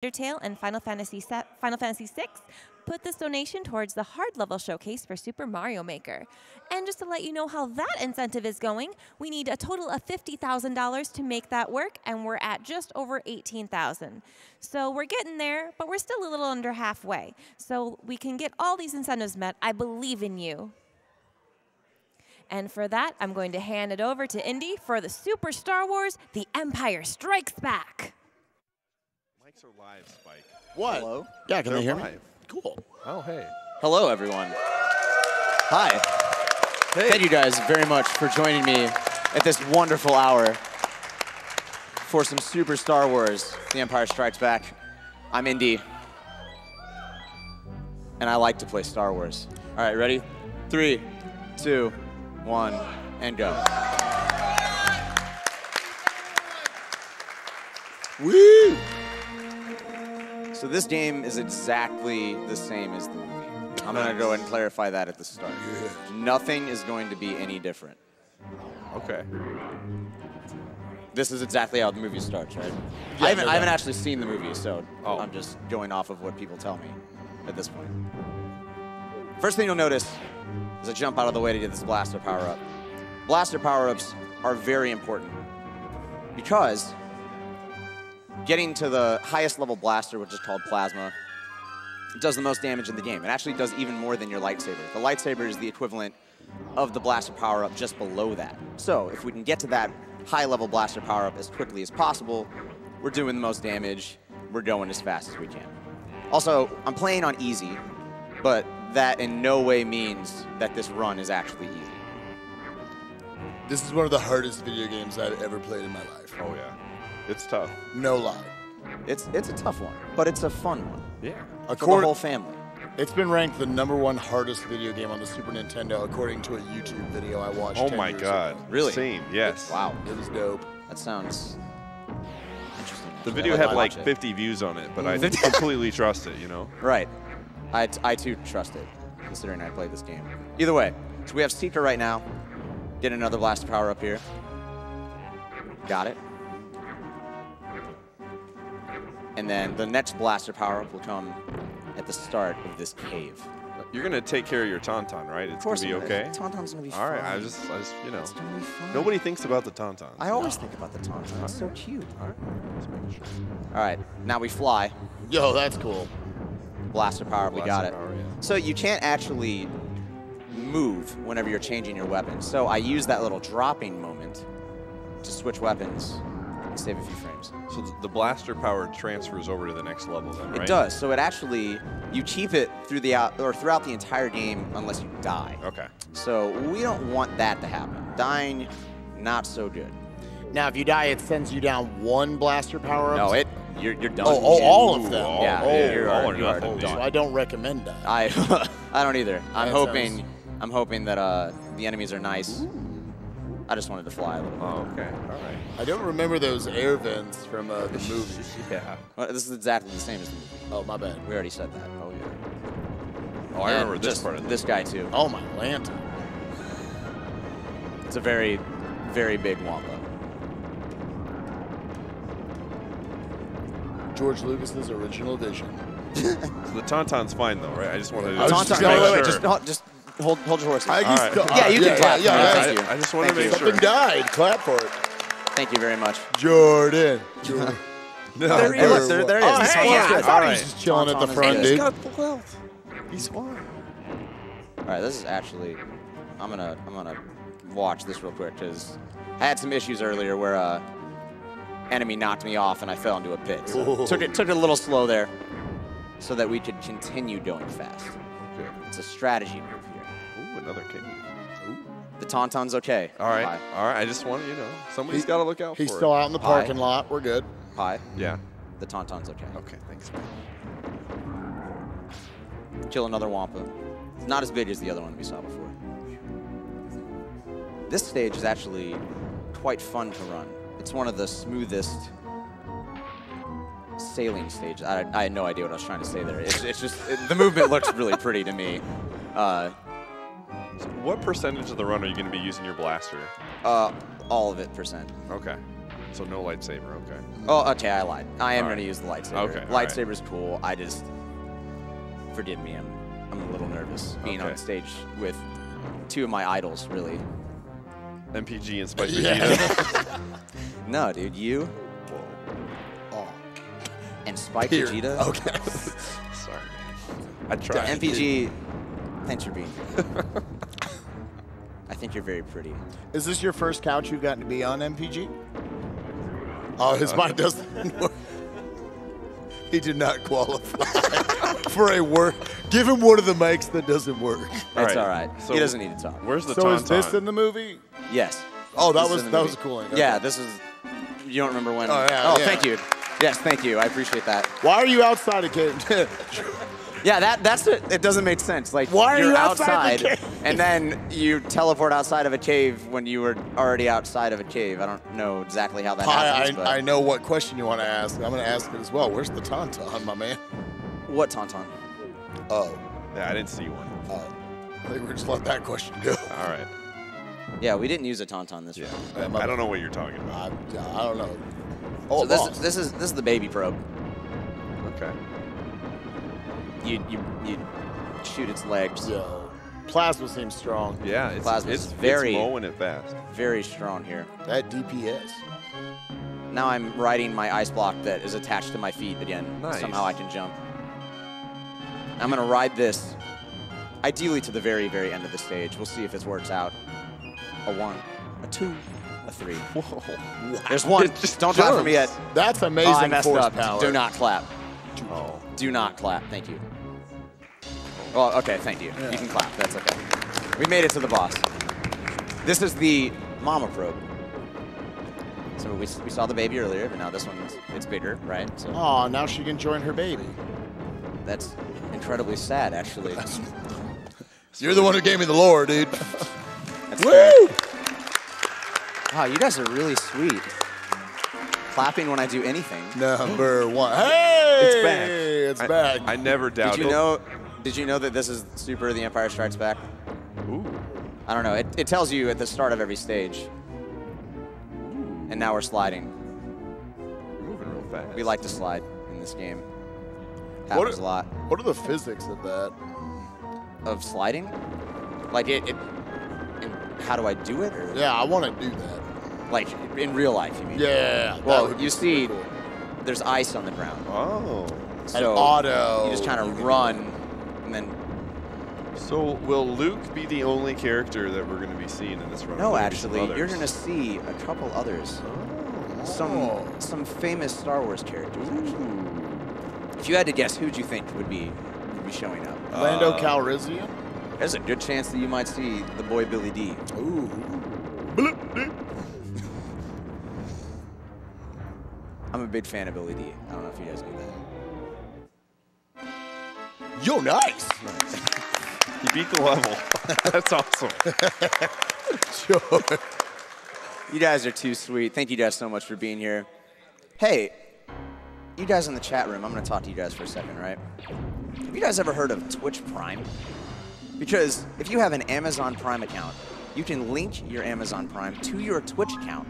Undertale and Final Fantasy VI, put this donation towards the hard level showcase for Super Mario Maker. And just to let you know how that incentive is going, we need a total of $50,000 to make that work, and we're at just over $18,000. So we're getting there, but we're still a little under halfway. So we can get all these incentives met. I believe in you. And for that, I'm going to hand it over to Indy for the Super Star Wars: The Empire Strikes Back. Mics are live, Spike. What? Hello? Yeah, can they hear me? Live. Cool. Oh, hey. Hello, everyone. Hi. Hey. Thank you guys very much for joining me at this wonderful hour for some Super Star Wars: The Empire Strikes Back. I'm Indy, and I like to play Star Wars. All right, ready? 3, 2, 1, and go. Woo! So this game is exactly the same as the movie. I'm going to go ahead and clarify that at the start. Nothing is going to be any different. Okay. This is exactly how the movie starts, right? Yeah, I haven't actually seen the movie, so I'm just going off of what people tell me at this point. First thing you'll notice is I jump out of the way to get this blaster power-up. Blaster power-ups are very important because getting to the highest level blaster, which is called Plasma, does the most damage in the game. It actually does even more than your lightsaber. The lightsaber is the equivalent of the blaster power-up just below that. So if we can get to that high-level blaster power-up as quickly as possible, we're doing the most damage, we're going as fast as we can. Also, I'm playing on easy, but that in no way means that this run is actually easy. This is one of the hardest video games I've ever played in my life. Oh, yeah. It's tough. No lie. It's a tough one, but it's a fun one Yeah. for the whole family. It's been ranked the #1 hardest video game on the Super Nintendo, according to a YouTube video I watched. Oh 10 my years God. ago. Really? Same, yes. Wow, It was dope. that sounds interesting. The actually. video I'd had to like watch it. 50 views on it, but I completely trust it, you know? Right. I too trust it, considering I played this game. Either way, so we have Seeker right now. Get another blaster power up here. Got it. And then the next blaster power up will come at the start of this cave. You're going to take care of your Tauntaun, right? It's going to be I'm okay? gonna- Tauntaun's gonna be All right, fine. I just, you know. It's gonna be fine. Nobody thinks about the Tauntaun. I always think about the Tauntaun. It's so cute. All right, just making sure. All right, now we fly. Yo, that's cool. Blaster power, we got Blaster it. power, yeah. So you can't actually move whenever you're changing your weapon. So I use that little dropping moment to switch weapons and save a few frames. So the blaster power transfers over to the next level then, right? It does. So it actually, you keep it through throughout the entire game unless you die. Okay. So we don't want that to happen. Dying, not so good. Now, if you die, it sends you down 1 blaster power-up. No, you're done. Oh, all of them. Ooh, Yeah, oh, you're all or you are nothing, done. So I don't recommend that. I don't either. That I'm hoping that the enemies are nice. I just wanted to fly a little bit. Oh, okay. All right. I don't remember those air vents from the movie. Yeah. Well, this is exactly the same as the movie. Oh, my bad. We already said that. Oh yeah. Oh, I And remember this just part of this guy too. Oh, my lantern. It's a very, very big Wampa. George Lucas's original vision. So the Tauntaun's fine though, right? I just wanted to was Tauntaun, just no, gonna wait, make wait, just hold your horses. I right. Yeah, you can clap. Yeah, Thank you. I just wanted to Thank make you. sure. Something died. Clap for it. Thank you very much. Jordan. Jordan. There he is. There it is. Oh, He's hey, fine. yeah, I Good. thought he was just chilling at the Tauntaun is front, good. dude. got full health. He's fine. All right, this is actually, I'm gonna watch this real quick because I had some issues earlier where enemy knocked me off and I fell into a pit. So took it a little slow there, so that we could continue going fast. Okay. It's a strategy move here. Ooh, another king. The Tauntaun's okay. All right. Pie. All right. I just want to, somebody's got to look out for He's it. still out in the Pie. parking lot. We're good. Pie. Yeah. The Tauntaun's okay. Okay. Thanks. Kill another Wampa. It's not as big as the other one we saw before. This stage is actually quite fun to run. It's one of the smoothest sailing stages. I had no idea what I was trying to say there. It's just, the movement looks really pretty to me. So what percentage of the run are you going to be using your blaster? All of it percent. Okay. So no lightsaber, okay. Oh, okay, I lied. I am All going to right. use the lightsaber. Okay, all right. Lightsaber's cool. I just, forgive me, I'm a little nervous being Okay. on stage with two of my idols, really. MPG and Spike Yeah. Vegeta. No, dude, you Oh, and Spike here. Vegeta. Okay. Sorry, man. I The tried. MPG, thanks for being here. I think you're very pretty. Is this your first couch you've gotten to be on, MPG? Oh, his mic doesn't work. He did not qualify for a work. Give him one of the mics that doesn't work. It's all right. So He doesn't need to talk. Where's the So tauntaun? is this in the movie? Yes. Oh, that This was is in the that movie. was cool. Yeah, this is. You don't remember when? Oh, yeah, Oh, yeah. thank you. Yes, thank you. I appreciate that. Why are you outside of cave? Yeah, that's it. It doesn't make sense. Like, Why are you're you outside the cave? and then you teleport outside of a cave when you were already outside of a cave. I don't know exactly how that happens. But I know what question you want to ask. I'm going to ask it as well. Where's the tauntaun, my man? What tauntaun? Oh, Yeah, I didn't see one. I think we're just let that question go. All right. Yeah, we didn't use a tauntaun this Yeah. round. I don't know what you're talking about. I don't know. Oh, So this is the baby probe. Okay. You shoot its legs. Yo, plasma seems strong. Yeah, Plasma's it's very- mowing it fast. Very strong here. That DPS. Now I'm riding my ice block that is attached to my feet again. Nice. Somehow I can jump. I'm gonna ride this, ideally to the very, very end of the stage. We'll see if this works out. A 1, a 2, a 3. Whoa. There's 1. It just Don't clap for me yet. jumps. That's Oh, amazing I messed force up. power. Do not clap. Oh. Do not clap. Thank you. Well, okay, thank you. Yeah. You can clap. That's okay. We made it to the boss. This is the mama probe. So we saw the baby earlier, but now this one's it's bigger, right? So Oh, now she can join her baby. that's incredibly sad, actually. You're the one who gave me the lore, dude. That's Woo! fair. Wow, you guys are really sweet. Clapping when I do anything. Number 1. Hey! It's back. It's back. I never doubted. Did you know that this is Super The Empire Strikes Back? Ooh. I don't know. It tells you at the start of every stage. And now we're sliding. You're moving real fast. We like to slide in this game. What Happens are- a lot. What are the physics of that? Of sliding? Like and how do I do it? Or Yeah, I want to do that. like in real life, you mean? Yeah. that Well, would be you see, cool. there's ice on the ground. Oh. So auto. you just kind you of can run and then So will Luke be the only character that we're going to be seeing in this run? no, Or maybe some actually, you're others? going to see a couple others. Oh. Some famous Star Wars characters, actually. If you had to guess, who'd you think would be showing up? Lando Calrissian. There's a good chance that you might see the boy Billy D. Ooh. I'm a big fan of Billy D. I don't know if you guys knew that. Yo, nice. He beat the level. That's awesome. Sure. You guys are too sweet. Thank you guys so much for being here. Hey, you guys in the chat room, I'm going to talk to you guys for a second, right? Have you guys ever heard of Twitch Prime? Because if you have an Amazon Prime account, you can link your Amazon Prime to your Twitch account,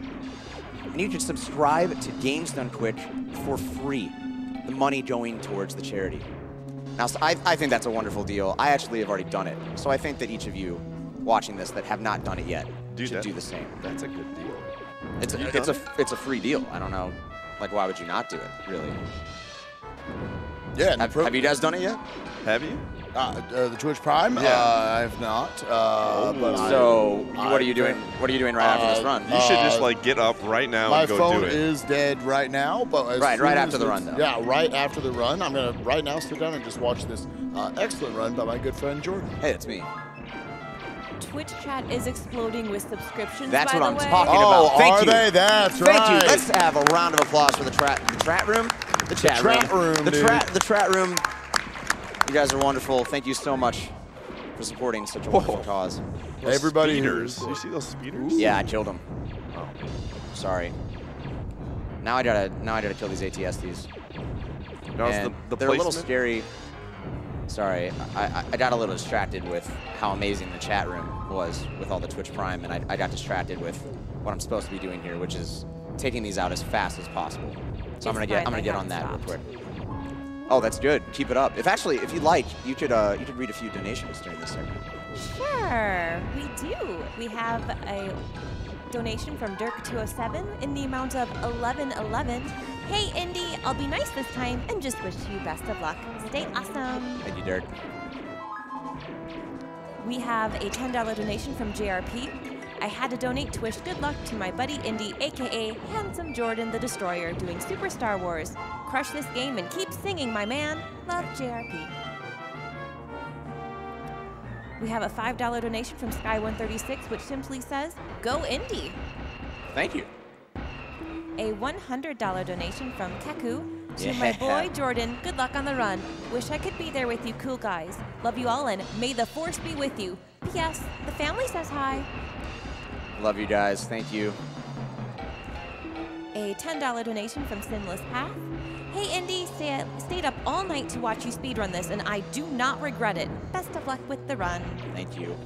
and you can subscribe to Games Done Quick for free, the money going towards the charity. Now, so I think that's a wonderful deal. I actually have already done it, so I think that each of you watching this that have not done it yet should do the same. That's a good deal. It's a free deal. I don't know, like why would you not do it? Really? Yeah. Have you guys done it yet? Have you? The Twitch Prime? Yeah. I have not. But So I- what are you doing? What are you doing right after this run? You should just like get up right now my and go phone do it. is dead right now, but as Right soon after as the it's- run, though. Yeah, right after the run. I'm gonna right now sit down and just watch this excellent run by my good friend Jordan. Hey, it's me. Twitch chat is exploding with subscriptions. That's by what the I'm way. talking Oh, about. Thank are you. they? That's Thank right. you. Let's have a round of applause for the chat room. The chat room, The dude. the chat room. You guys are wonderful. Thank you so much for supporting such a wonderful cause. Those Everybody speeders. who's- You see those speeders? Yeah, I killed him. Oh. Sorry. Now I gotta kill these ATSTs. Now is And the they're a little placement- scary. Sorry, I got a little distracted with how amazing the chat room was with all the Twitch Prime, and I got distracted with what I'm supposed to be doing here, which is taking these out as fast as possible. So I'm It's gonna fine, get I on that real haven't quick. Oh, that's good. Keep it up. If you'd like, you could read a few donations during this segment. Sure, we do. We have a donation from Dirk207 in the amount of $11.11. Hey, Indy, I'll be nice this time and just wish you best of luck. Stay awesome. Thank you, Dirk. We have a $10 donation from JRP. I had to donate to wish good luck to my buddy Indy, aka Handsome Jordan the Destroyer, doing Super Star Wars. Crush this game and keep singing, my man. Love, JRP. We have a $5 donation from Sky136, which simply says, Go Indy. Thank you. A $100 donation from Keku to my Yeah. boy Jordan. Good luck on the run. Wish I could be there with you cool guys. Love you all and may the force be with you. P.S. The family says hi. Love you guys. Thank you. A $10 donation from Sinless Path. Hey Indy, stayed up all night to watch you speedrun this and I do not regret it. Best of luck with the run. Thank you.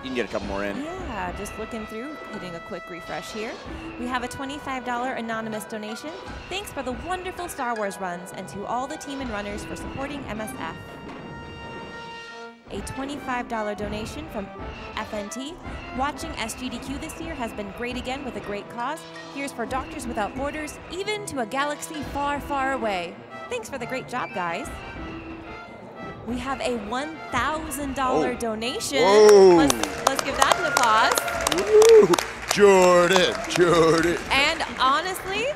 You can get a couple more in. Yeah, just looking through, hitting a quick refresh here. We have a $25 anonymous donation. Thanks for the wonderful Star Wars runs and to all the team and runners for supporting MSF. A $25 donation from FNT. Watching SGDQ this year has been great again with a great cause. Here's for Doctors Without Borders, even to a galaxy far, far away. Thanks for the great job, guys. We have a $1,000 donation. Whoa. Let's give that an applause. Woo! Jordan. And honestly,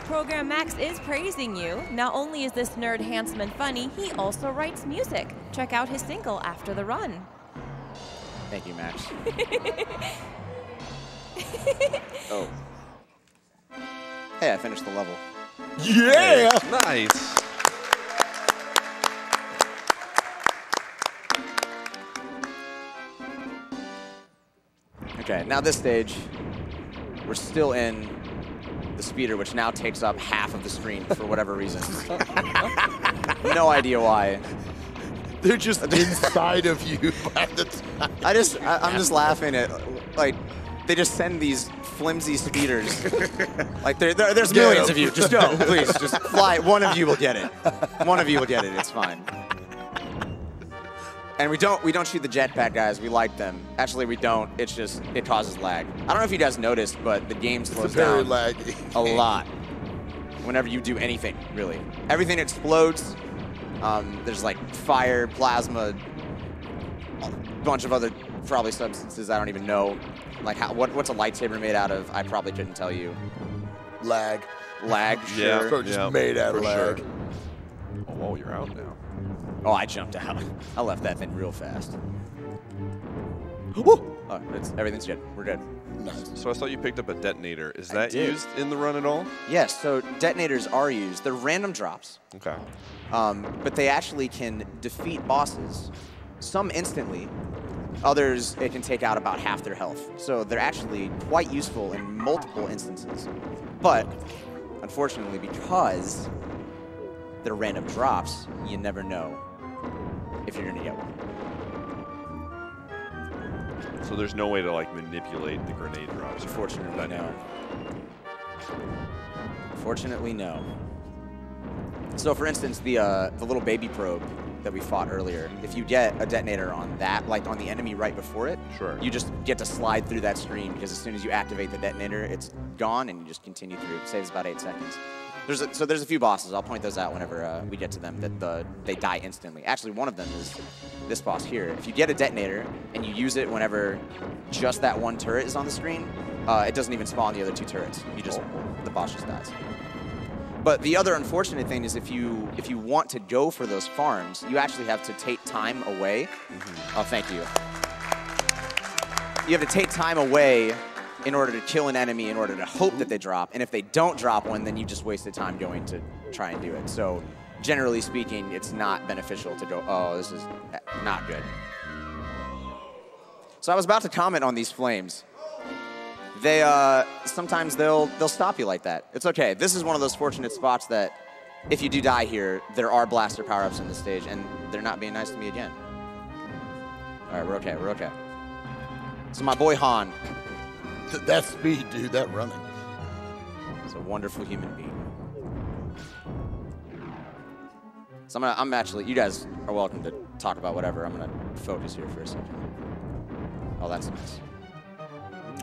Program Max is praising you. Not only is this nerd handsome and funny, he also writes music. Check out his single, After the Run. Thank you, Max. Oh. Hey, I finished the level. Yeah. Nice. Okay, now this stage, we're still in the speeder, which now takes up half of the screen for whatever reason. No idea why. They're just inside of you by the time. I'm just laughing at, like, they just send these flimsy speeders. Like, there's millions of you. Just go, please. Just fly. One of you will get it. One of you will get it. It's fine. And we don't shoot the jetpack guys. We like them. Actually, we don't. It's just, it causes lag. I don't know if you guys noticed, but the game slows It's very down laggy. a lot whenever you do anything, really. Everything explodes. There's like fire, plasma, a bunch of other probably substances I don't even know. Like what's a lightsaber made out of? I probably couldn't tell you. Lag. Lag, Yeah. sure. So just made out of for lag. sure. Oh, you're out now. Oh, I jumped out. I left that thing real fast. Woo! Oh, everything's good. We're good. Nice. So I saw you picked up a detonator. Is that did. used in the run at all? Yes, so detonators are used. They're random drops. Okay. But they actually can defeat bosses, some instantly, others it can take out about half their health. So they're actually quite useful in multiple instances. But unfortunately, because they're random drops, you never know if you're gonna get one. So there's no way to like manipulate the grenade drops. Unfortunately, no. Fortunately, no. So, for instance, the little baby probe that we fought earlier, if you get a detonator on that, like on the enemy right before it, Sure. you just get to slide through that screen because as soon as you activate the detonator, it's gone and you just continue through. It saves about 8 seconds. So there's a few bosses. I'll point those out whenever we get to them that they die instantly. Actually, one of them is this boss here. If you get a detonator and you use it whenever just that one turret is on the screen, it doesn't even spawn the other 2 turrets. The boss just dies. But the other unfortunate thing is if you want to go for those farms, you actually have to take time away. Oh, thank you. You have to take time away in order to kill an enemy in order to hope that they drop. And if they don't drop one, then you just wasted time going to try and do it. So generally speaking, it's not beneficial to go, oh, this is not good. So I was about to comment on these flames. They sometimes they'll stop you like that. It's okay. This is one of those fortunate spots that if you do die here, there are blaster power-ups in this stage, and they're not being nice to me again. All right, we're okay. We're okay. So my boy Han, That speed, dude, that running. He's a wonderful human being. So I'm actually, you guys are welcome to talk about whatever. I'm gonna focus here for a second. Oh, that's nice.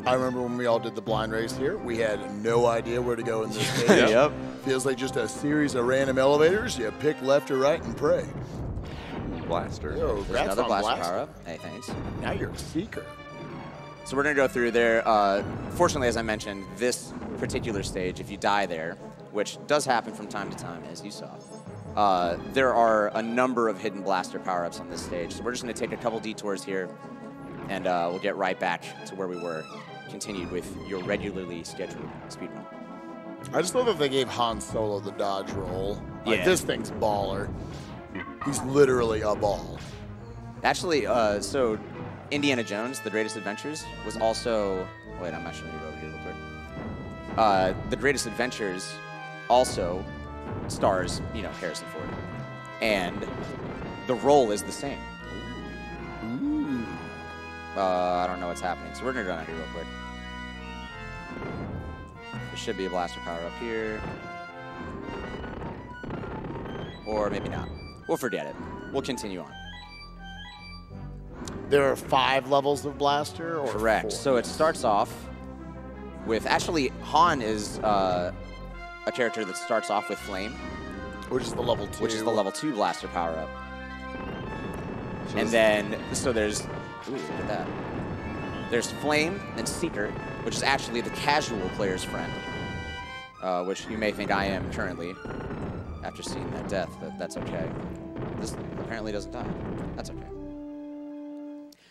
I remember when we all did the blind race here, we had no idea where to go in this stage. Yep. Feels like just a series of random elevators. You pick left or right and pray. Blaster. Yo, There's congrats another on blaster Blaster. power up. Hey, thanks. Now you're a seeker. So we're gonna go through there. Fortunately, as I mentioned, this particular stage, if you die there, which does happen from time to time, as you saw, there are a number of hidden blaster power-ups on this stage. So we're just gonna take a couple detours here, and we'll get right back to where we were, continued with your regularly scheduled speedrun. I just love that they gave Han Solo the dodge roll. Like, Yeah. this thing's baller. He's literally a ball. Actually, so Indiana Jones, The Greatest Adventures, was also, wait, I'm actually gonna go over here real quick. The Greatest Adventures also stars, Harrison Ford. And the role is the same. Ooh. I don't know what's happening, so we're gonna run out here real quick. There should be a blaster power up here. Or maybe not. We'll forget it. We'll continue on. There are 5 levels of blaster, or Correct. 4? So it starts off with, actually, Han is a character that starts off with Flame, Which is the level 2. which is the level 2 blaster power-up. And then, so there's, ooh, look at that. There's Flame and Seeker, which is actually the casual player's friend, which you may think I am currently after seeing that death, but that's okay. This apparently doesn't die. That's okay.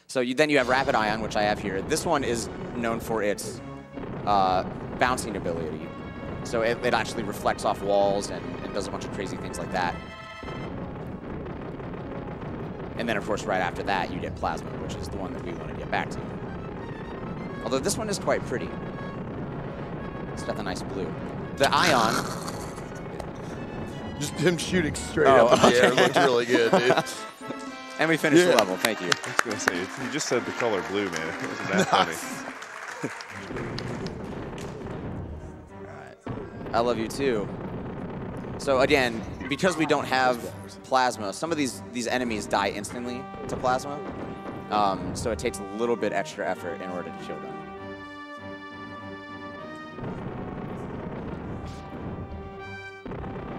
So then you have Rapid Ion, which I have here. This one is known for its bouncing ability. So it actually reflects off walls and does a bunch of crazy things like that. And then, of course, right after that, you get Plasma, which is the one that we want to get back to. Although this one is quite pretty. It's got the nice blue. The Ion... Just him shooting straight Oh, up in the air okay. looked really good, dude. And we finished the Yeah. level. Thank you. I was going to say, you just said the color blue, man. Isn't that funny? I love you too. So again, because we don't have Plasma, some of these enemies die instantly to Plasma. So it takes a little bit extra effort in order to kill them.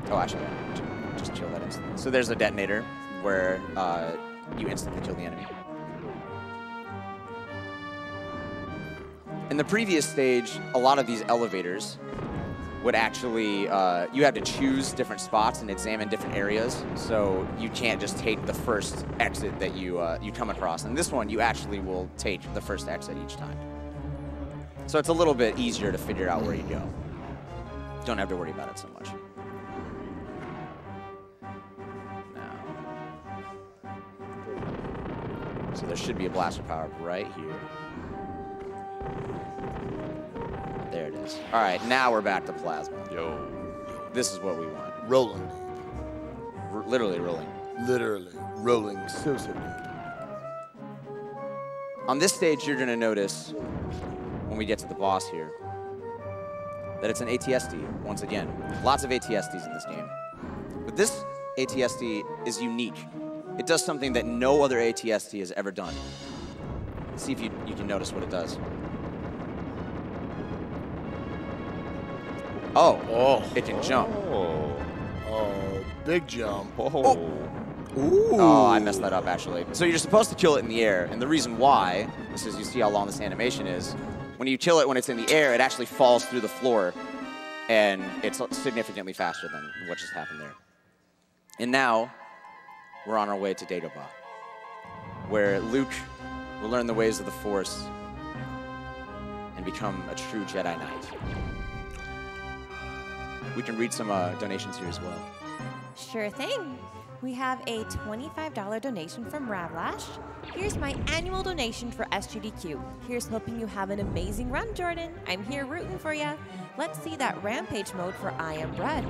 Oh, actually, yeah, just kill that instantly. So there's a detonator where you instantly kill the enemy. In the previous stage, a lot of these elevators would actually, you had to choose different spots and examine different areas, so you can't just take the first exit that you come across. And this one, you actually will take the first exit each time. So it's a little bit easier to figure out where you go. Don't have to worry about it so much. Now. So there should be a blaster power right here. There it is. All right, now we're back to Plasma. Yo. This is what we want. Rolling. Literally rolling. Literally. Rolling so deep. On this stage, you're going to notice, when we get to the boss here, that it's an ATSD, once again. Lots of ATSDs in this game. But this ATSD is unique. It does something that no other ATSD has ever done. Let's see if you can notice what it does. Oh, it can jump. Oh. Oh, big jump. Oh. Ooh. Oh, I messed that up, actually. So you're supposed to kill it in the air, and the reason why, this is, you see how long this animation is, when you kill it when it's in the air, it actually falls through the floor, and it's significantly faster than what just happened there. And now, we're on our way to Dagobah, where Luke will learn the ways of the Force and become a true Jedi Knight. We can read some donations here as well. Sure thing. We have a $25 donation from Ravlash. Here's my annual donation for SGDQ. Here's hoping you have an amazing run, Jordan. I'm here rooting for ya. Let's see that Rampage mode for I Am Bread.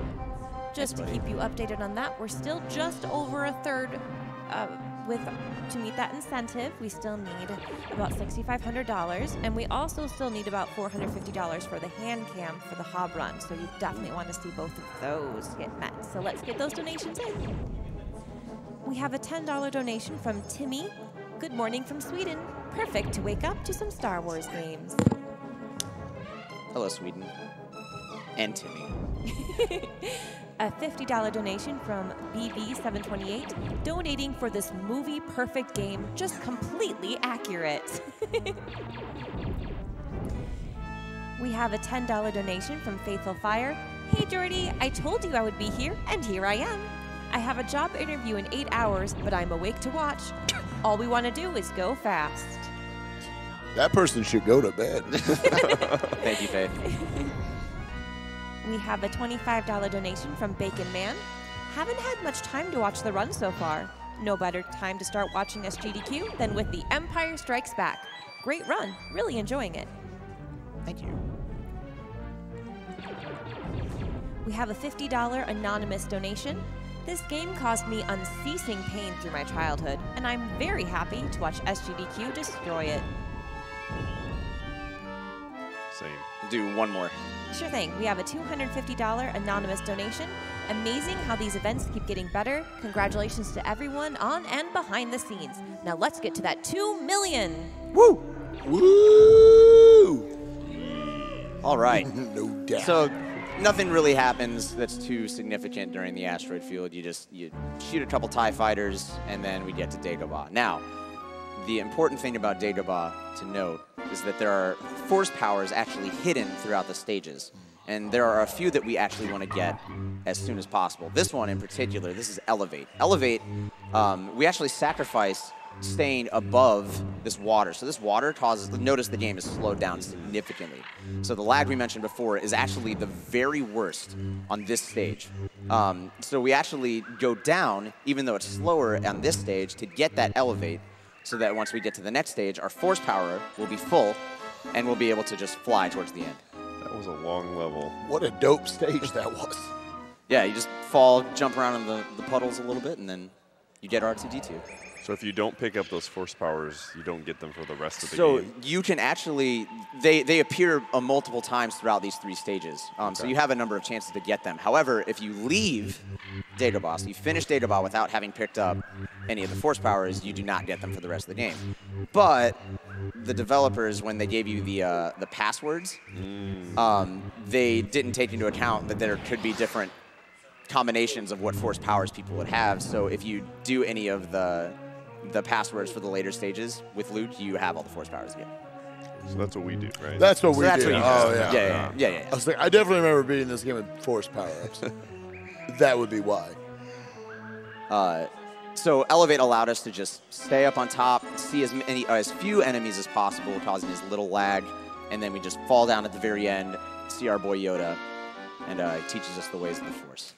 Just to keep you updated on that, we're still just over a third To meet that incentive, we still need about $6,500, and we also still need about $450 for the hand cam for the Hob run. So you definitely want to see both of those get met. So let's get those donations in. We have a $10 donation from Timmy. Good morning from Sweden. Perfect to wake up to some Star Wars games. Hello, Sweden. And Timmy. A $50 donation from BB728, donating for this movie perfect game, just completely accurate. We have a $10 donation from Faithful Fire. Hey Jordy, I told you I would be here, and here I am. I have a job interview in 8 hours, but I'm awake to watch. All we want to do is go fast. That person should go to bed. Thank you, Faith. We have a $25 donation from Bacon Man. Haven't had much time to watch the run so far. No better time to start watching SGDQ than with The Empire Strikes Back. Great run, really enjoying it. Thank you. We have a $50 anonymous donation. This game caused me unceasing pain through my childhood, and I'm very happy to watch SGDQ destroy it. Same. Do one more. Sure thing. We have a $250 anonymous donation. Amazing how these events keep getting better. Congratulations to everyone on and behind the scenes. Now let's get to that 2 million. Woo! Woo! All right. No doubt. So nothing really happens that's too significant during the asteroid field. You shoot a couple TIE fighters, and then we get to Dagobah. Now, the important thing about Dagobah to note is that there are force powers actually hidden throughout the stages. And there are a few that we actually want to get as soon as possible. This one in particular, this is Elevate. Elevate, we actually sacrifice staying above this water. So this water causes, notice the game is slowed down significantly. So the lag we mentioned before is actually the very worst on this stage. So we actually go down, even though it's slower on this stage, to get that Elevate, so that once we get to the next stage, our force power will be full, and we'll be able to just fly towards the end. That was a long level. What a dope stage that was. Yeah, you just fall, jump around in the puddles a little bit, and then you get R2-D2. So if you don't pick up those force powers, you don't get them for the rest of the So game? you can actually, they appear multiple times throughout these 3 stages. So you have a number of chances to get them. However, if you leave Dagobah, so you finish Dagobah without having picked up any of the force powers, you do not get them for the rest of the game. But the developers, when they gave you the passwords, they didn't take into account that there could be different combinations of what force powers people would have. So if you do any of the passwords for the later stages with Luke, you have all the force powers again. So that's what we do, right? That's what we That's do. what you Oh, do. yeah. Yeah. I was like, I definitely remember beating this game with force power-ups. That would be why. So Elevate allowed us to just stay up on top, see as few enemies as possible, causing as little lag, and then we just fall down at the very end, see our boy Yoda, and he teaches us the ways of the Force.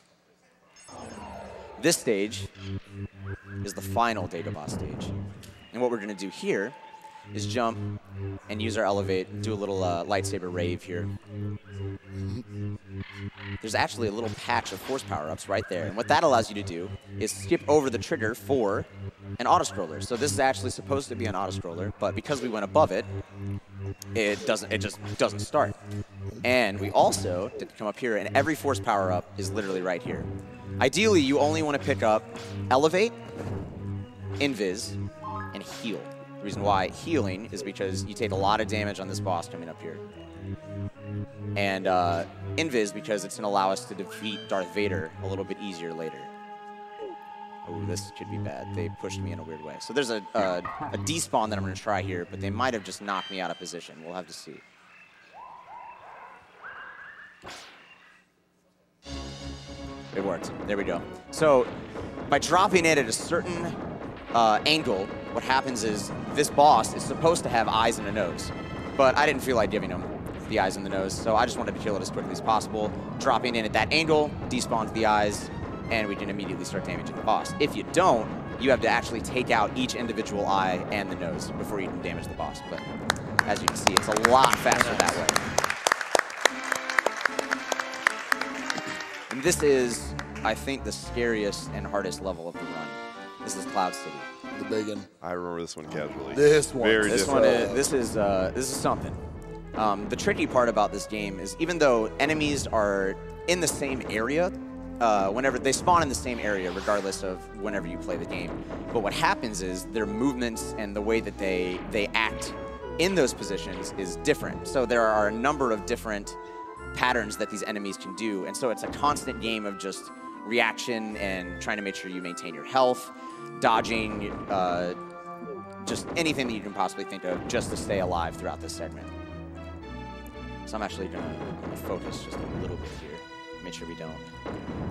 This stage is the final Dagobah stage. And what we're going to do here is jump and use our Elevate, do a little lightsaber rave here. There's actually a little patch of force power-ups right there. And what that allows you to do is skip over the trigger for an auto-scroller. So this is actually supposed to be an auto-scroller, but because we went above it, it just doesn't start. And we also did come up here, and every force power-up is literally right here. Ideally, you only want to pick up Elevate, Invis, and Heal. The reason why healing is because you take a lot of damage on this boss coming up here. And Invis because it's going to allow us to defeat Darth Vader a little bit easier later. Oh, this could be bad. They pushed me in a weird way. So there's a despawn that I'm going to try here, but they might have just knocked me out of position. We'll have to see. It worked. There we go. So by dropping it at a certain angle, what happens is this boss is supposed to have eyes and a nose. But I didn't feel like giving him the eyes and the nose, so I just wanted to kill it as quickly as possible. Dropping in at that angle, despawns the eyes, and we can immediately start damaging the boss. If you don't, you have to actually take out each individual eye and the nose before you can damage the boss. But as you can see, it's a lot faster that way. And this is, I think, the scariest and hardest level of the run. This is Cloud City. The big one. I remember this one casually. This one. Very This different. one is this is something. The tricky part about this game is even though enemies are in the same area, whenever they spawn in the same area, regardless of whenever you play the game. But what happens is their movements and the way that they act in those positions is different. So there are a number of different patterns that these enemies can do, and so it's a constant game of just reaction and trying to make sure you maintain your health, dodging, just anything that you can possibly think of just to stay alive throughout this segment. So I'm actually gonna focus just a little bit here, make sure we don't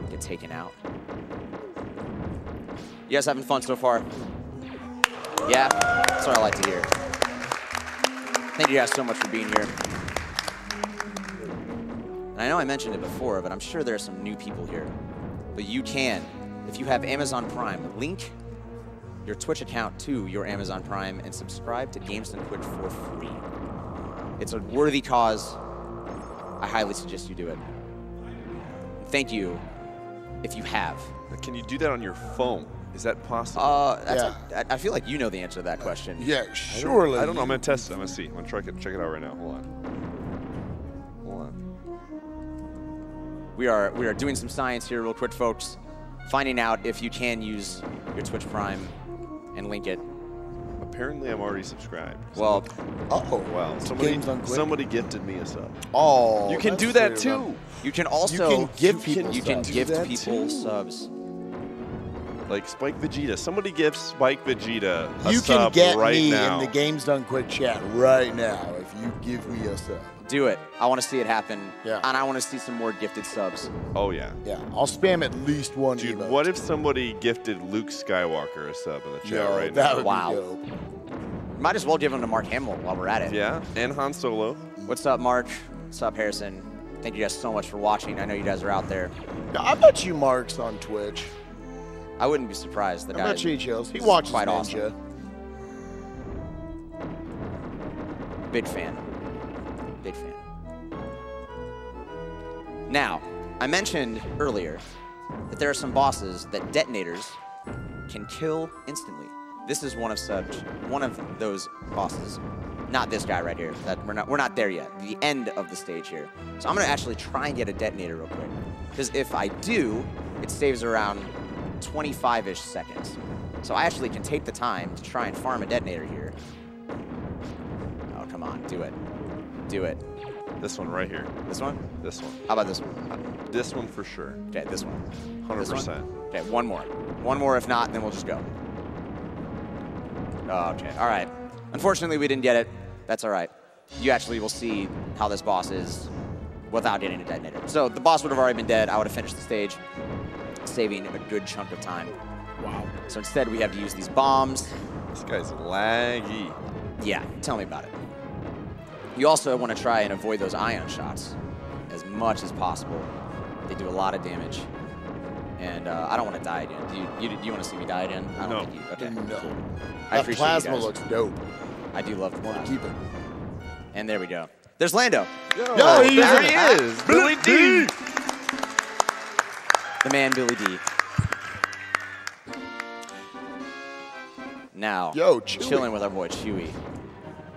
get taken out. You guys having fun so far? Yeah, that's what I like to hear. Thank you guys so much for being here. And I know I mentioned it before, but I'm sure there are some new people here. But you can, if you have Amazon Prime, link your Twitch account to your Amazon Prime and subscribe to Games Done Quick for free. It's a worthy cause. I highly suggest you do it. Thank you if you have. Can you do that on your phone? Is that possible? I feel like you know the answer to that question. Yeah, surely. I don't know. I'm going to test it. I'm going to see. I'm going to check it out right now. Hold on. We are doing some science here real quick, folks. Finding out if you can use your Twitch Prime and link it. Apparently, I'm already subscribed. Well, wow. Somebody gifted me a sub. Oh, you can do that too. You can also gift people subs. Like Spike Vegeta. Somebody gift Spike Vegeta a You sub can get right me now. in the Games Done Quick chat right now if you give me a sub. Do it. I want to see it happen. Yeah. And I want to see some more gifted subs. Oh, yeah. Yeah, I'll spam at least one Dude, emote. what if somebody gifted Luke Skywalker a sub in the chat Yo, right that now? would Wow. be dope. Might as well give them to Mark Hamill while we're at it. Yeah, and Han Solo. What's up, Mark? What's up, Harrison? Thank you guys so much for watching. I know you guys are out there. Yeah, I bet you Mark's on Twitch. I wouldn't be surprised. The I guy bet you he chills. He watches quite Ninja. awesome. Big fan. Big fan. Now, I mentioned earlier that there are some bosses that detonators can kill instantly. This is one of those bosses. Not this guy right here. We're not there yet. The end of the stage here. So I'm gonna actually try and get a detonator real quick. Because if I do, it saves around 25-ish seconds. So I actually can take the time to try and farm a detonator here. Oh, come on, do it. Do it. This one right here. This one? This one. How about this one? This one for sure. Okay, this one. 100%. Okay, one more. One more, if not, then we'll just go. Oh, okay, all right. Unfortunately, we didn't get it. That's all right. You actually will see how this boss is without getting a detonator. So the boss would have already been dead. I would have finished the stage, saving a good chunk of time. Wow. So instead, we have to use these bombs. This guy's laggy. Yeah, tell me about it. You also want to try and avoid those ion shots as much as possible. They do a lot of damage. And I don't want to die again. Do you want to see me die again? I don't No. think you. Okay. No. Cool. I That appreciate you plasma guys. looks dope. I do love the Want plasma. to keep it. And there we go. There's Lando. Yo, Yo, he's there in he it. is. Billy D. The man, Billy D. Now, Yo, Chewie. chilling with our boy Chewie.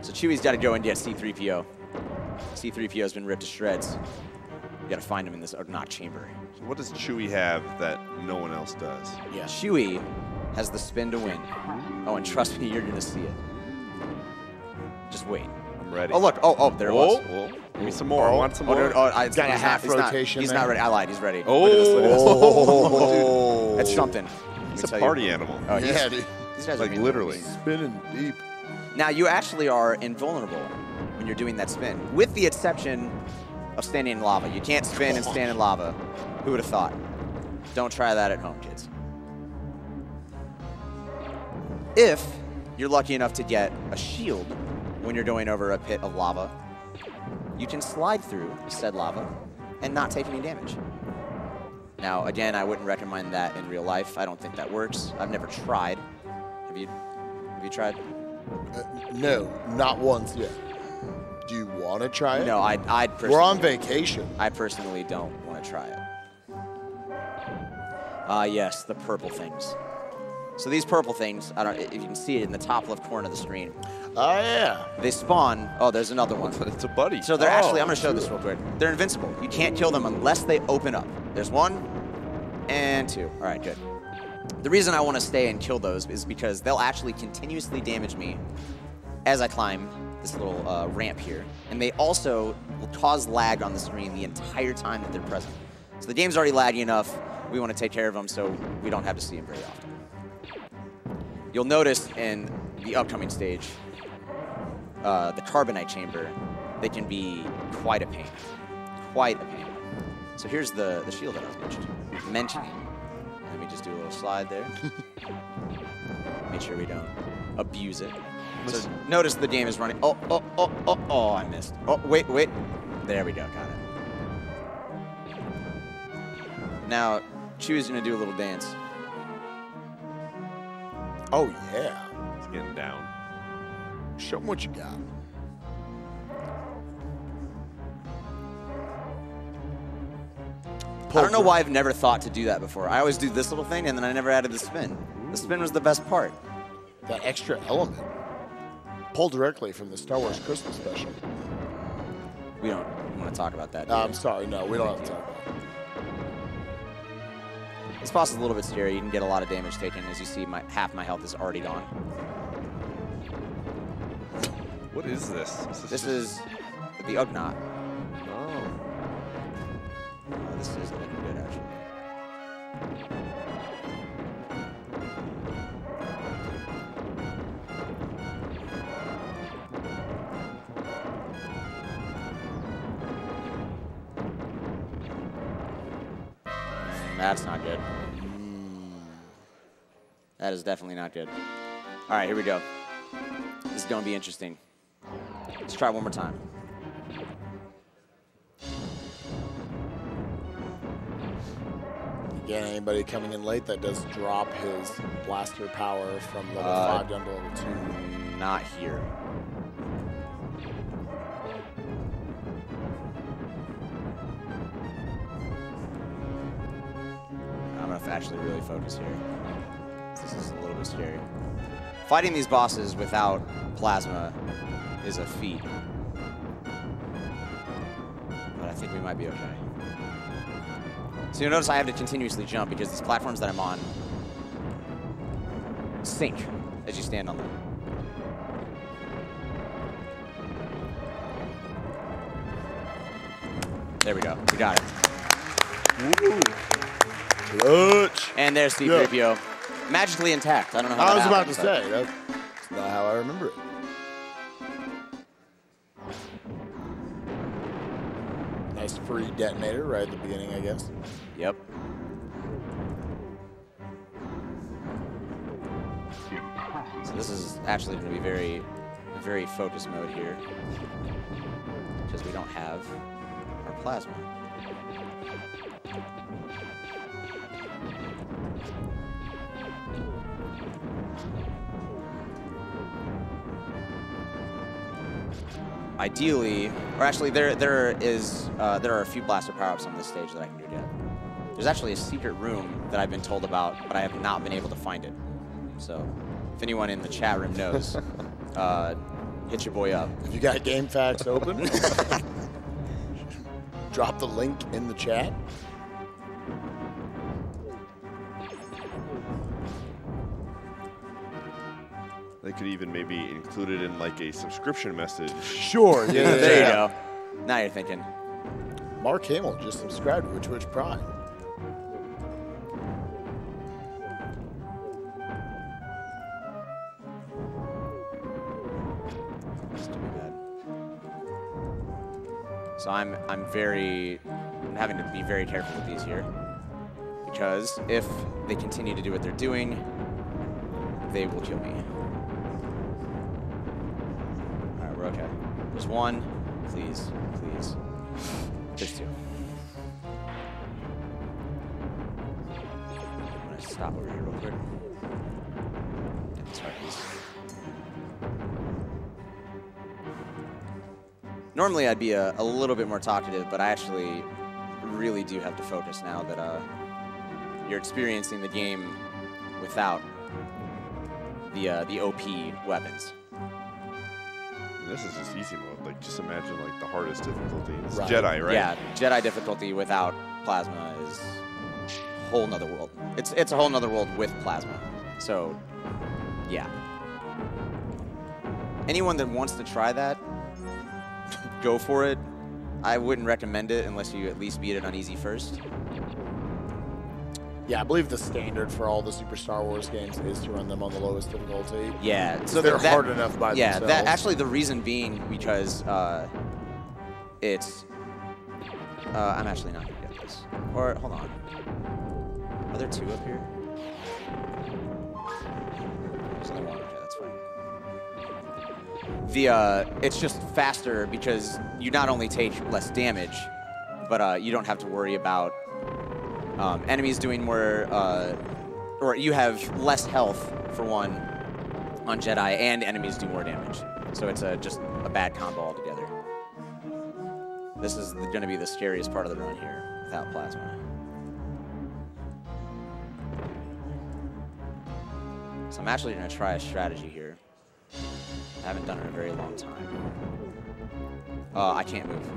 So Chewie's got to go and get C-3PO. C-3PO's been ripped to shreds. You got to find him in this Ugnaught chamber. So what does Chewie have that no one else does? Yeah. Chewie has the spin to win. Oh, and trust me, you're going to see it. Just wait. I'm ready. Oh, look. Oh, there it was. Whoa. Give me some more. I want some Oh, more. no, Got a half rotation He's there. not ready. I lied. He's ready. Oh. Look at this. Look at this. Oh. That's something. He's a party animal. Oh, Yeah, dude. These guys are Like being- literally. Spinning deep. Now, you actually are invulnerable when you're doing that spin, with the exception of standing in lava. You can't spin and stand in lava. Who would have thought? Don't try that at home, kids. If you're lucky enough to get a shield when you're going over a pit of lava, you can slide through said lava and not take any damage. Now, again, I wouldn't recommend that in real life. I don't think that works. I've never tried. Have you tried? No, not once yet. Do you want to try it? No, I'd personally. We're on vacation. I personally don't want to try it. Yes, the purple things. So these purple things, I don't if you can see it in the top left corner of the screen. Oh, yeah. They spawn. Oh, there's another one. It's a buddy. So they're actually, I'm going to show this real quick. They're invincible. You can't kill them unless they open up. There's 1 and 2. All right, good. The reason I want to stay and kill those is because they'll actually continuously damage me as I climb this little ramp here. And they also will cause lag on the screen the entire time that they're present. So the game's already laggy enough. We want to take care of them so we don't have to see them very often. You'll notice in the upcoming stage, the Carbonite Chamber, they can be quite a pain. Quite a pain. So here's the shield that I was mentioning. Let me just do a little slide there. Make sure we don't abuse it. So notice the game is running. Oh, I missed. Oh, wait. There we go, got it. Now, Chew's gonna do a little dance. Oh, yeah. He's getting down. Show him what you got. I don't know why I've never thought to do that before. I always do this little thing, and then I never added the spin. The spin was the best part. That extra element. Pulled directly from the Star Wars Christmas special. We don't want to talk about that. I'm sorry, no, we don't have to talk about it. This boss is a little bit scary. You can get a lot of damage taken. As you see, half my health is already gone. What is this? This is the Ugnaught. Oh. This is looking good, actually. That's not good. That is definitely not good. All right, here we go. This is going to be interesting. Let's try one more time. Again, anybody coming in late, that does drop his blaster power from level 5 down to level 2. Not here. I'm going to actually really focus here. This is a little bit scary. Fighting these bosses without plasma is a feat. But I think we might be okay. So you'll notice I have to continuously jump because these platforms that I'm on sink as you stand on them. There we go. We got it. Woo. Clutch. And there's C-3PO. Magically intact. I don't know how I was that about to happened, say, that's not how I remember it. Nice free detonator right at the beginning, I guess. Yep. So this is actually going to be very, very focus mode here because we don't have our plasma. Ideally, or actually, there are a few blaster power-ups on this stage that I can do yet. There's actually a secret room that I've been told about, but I have not been able to find it. So, if anyone in the chat room knows, hit your boy up. If you got GameFAQs open, drop the link in the chat. They could even maybe include it in like a subscription message. Sure, yeah. There you go. Now you're thinking. Mark Hamill just subscribed to Twitch Prime. That's too bad. So I'm having to be very careful with these here because if they continue to do what they're doing, they will kill me. All right, we're okay. There's one. Please, please. There's two. I'm gonna stop over here real quick. Get this right piece. Normally I'd be a little bit more talkative, but I actually really do have to focus now that you're experiencing the game without the OP weapons. This is just easy mode. Like, just imagine like the hardest difficulty. It's Right. Jedi, right? Yeah, Jedi difficulty without plasma is a whole nother world. It's a whole nother world with plasma. So, yeah. Anyone that wants to try that, go for it. I wouldn't recommend it unless you at least beat it on easy first. Yeah, I believe the standard for all the Super Star Wars games is to run them on the lowest difficulty. Yeah, So they're hard enough by themselves. Yeah, actually the reason being because it's. I'm actually not gonna get this. Or hold on. Are there two up here? There's only one. Okay, that's fine. It's just faster because you not only take less damage, but you don't have to worry about enemies doing more, or you have less health for one on Jedi, and enemies do more damage. So it's just a bad combo altogether. This is going to be the scariest part of the run here without plasma. So I'm actually going to try a strategy here. I haven't done it in a very long time. I can't move.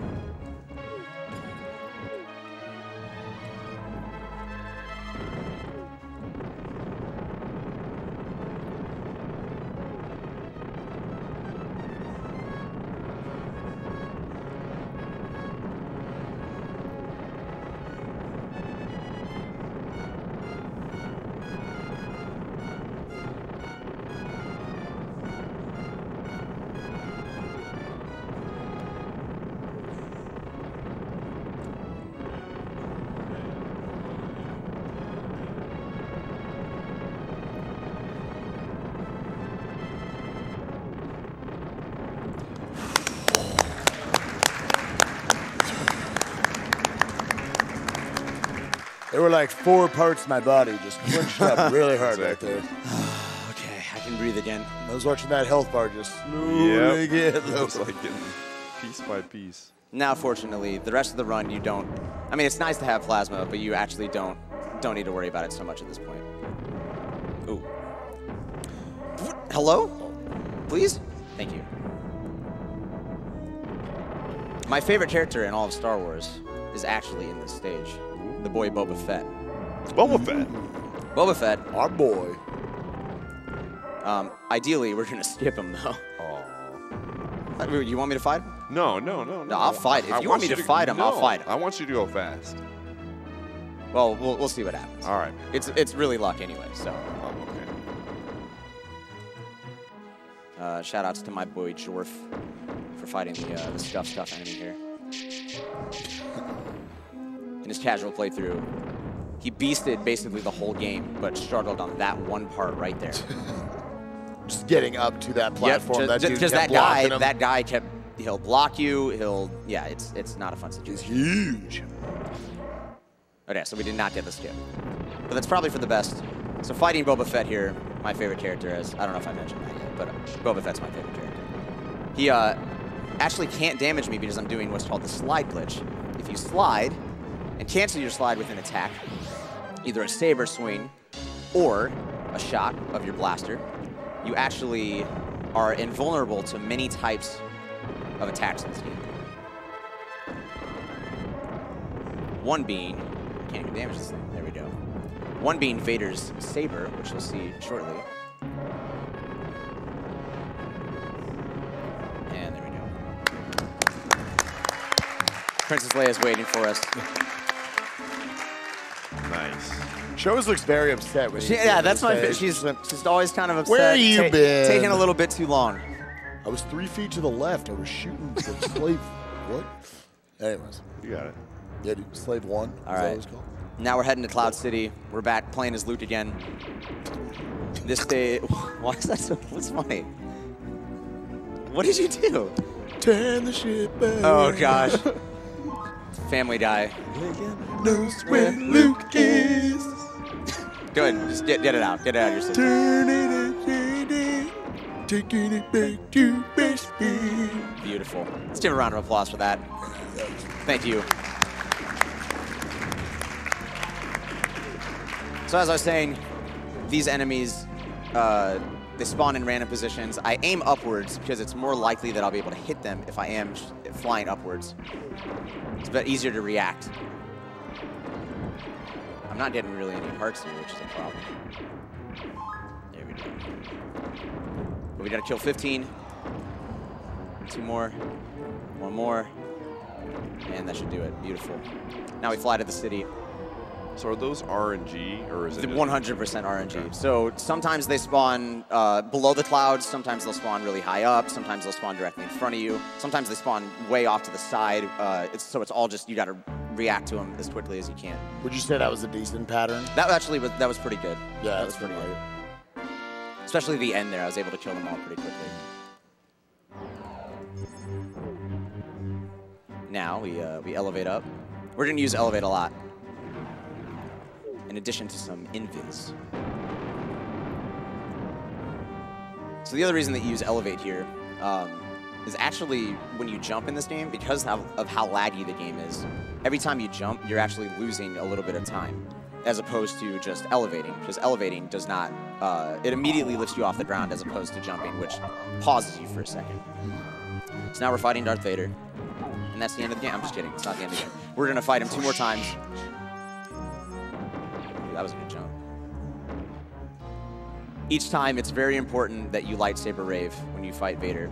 There were like 4 parts of my body just clenched up really hard right there. Okay, I can breathe again. I was watching that health bar just slowly get It low. was like getting piece by piece. Now, fortunately, the rest of the run you don't. I mean, it's nice to have plasma, but you actually don't need to worry about it so much at this point. Ooh. Hello? Please? Thank you. My favorite character in all of Star Wars is actually in this stage. The boy Boba Fett. Boba Fett. Boba Fett. Our boy. Ideally, we're gonna skip him though. Oh. You want me to fight him? No. No, I'll fight. If you want me to fight him, I'll fight him. I want you to go fast. Well, we'll see what happens. All right. It's really luck anyway. So. Oh, okay. Shout outs to my boy Jorf for fighting the stuff enemy here. In his casual playthrough, he beasted basically the whole game, but struggled on that one part right there. Just getting up to that platform. Yep, that dude just kept that guy kept. He'll block you. Yeah, it's not a fun situation. He's huge. Okay, so we did not get the skip, but that's probably for the best. So fighting Boba Fett here, my favorite character is. I don't know if I mentioned that yet, but Boba Fett's my favorite character. He actually can't damage me because I'm doing what's called the slide glitch. If you slide and cancel your slide with an attack, either a saber swing or a shot of your blaster, you actually are invulnerable to many types of attacks in this game. One being, I can't even damage this thing, there we go. One being Vader's saber, which you'll see shortly. And there we go. Princess Leia's waiting for us. Nice. She always looks very upset when Yeah, that's my. She's always kind of upset. Where you been? Taking a little bit too long. I was 3 feet to the left. I was shooting the slave. What? Anyways. You got it. Yeah, dude, Slave 1. All right. Is that what it's called? Now we're heading to Cloud City. We're back playing as Luke again. This day, why is that so? What's funny? What did you do? Turn the ship back. Oh gosh. Family Guy. Knows where Luke is. Go ahead, just get it out. Get it out of your system. Turning it, taking it back to best speed. Beautiful. Let's give a round of applause for that. Thank you. So as I was saying, these enemies They spawn in random positions. I aim upwards because it's more likely that I'll be able to hit them if I am flying upwards. It's a bit easier to react. I'm not getting really any hearts here, which is a problem. There we go. But we gotta kill 15. 2 more. 1 more. And that should do it. Beautiful. Now we fly to the city. So are those RNG, or is it 100% RNG. So sometimes they spawn below the clouds, sometimes they'll spawn really high up, sometimes they'll spawn directly in front of you, sometimes they spawn way off to the side. So it's all just, you gotta react to them as quickly as you can. Would you say that was a decent pattern? That actually that was pretty good. Yeah, that was pretty good. Especially the end there, I was able to kill them all pretty quickly. Now we elevate up. We're gonna use elevate a lot, in addition to some invis. So the other reason that you use elevate here is actually when you jump in this game, because of how laggy the game is, every time you jump, you're actually losing a little bit of time, as opposed to just elevating, because elevating does not, it immediately lifts you off the ground as opposed to jumping, which pauses you for a second. So now we're fighting Darth Vader, and that's the end of the game. I'm just kidding, it's not the end of the game. We're gonna fight him 2 more times. That was a good jump. Each time, it's very important that you lightsaber rave when you fight Vader.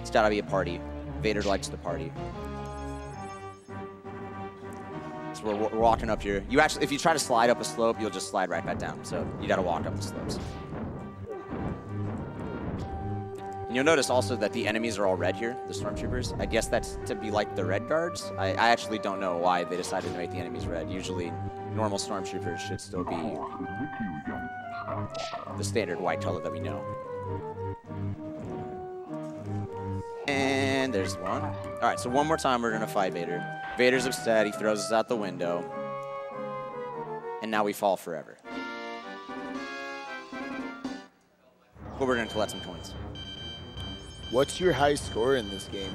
It's gotta be a party. Vader likes the party. So we're walking up here. You actually, if you try to slide up a slope, you'll just slide right back down. So you gotta walk up the slopes. And you'll notice also that the enemies are all red here, the stormtroopers. I guess that's to be like the red guards. I actually don't know why they decided to make the enemies red. Usually, normal stormtroopers should still be the standard white color that we know. And there's one. All right, so one more time we're gonna fight Vader. Vader's upset, he throws us out the window. And now we fall forever. But we're gonna collect some coins. What's your high score in this game?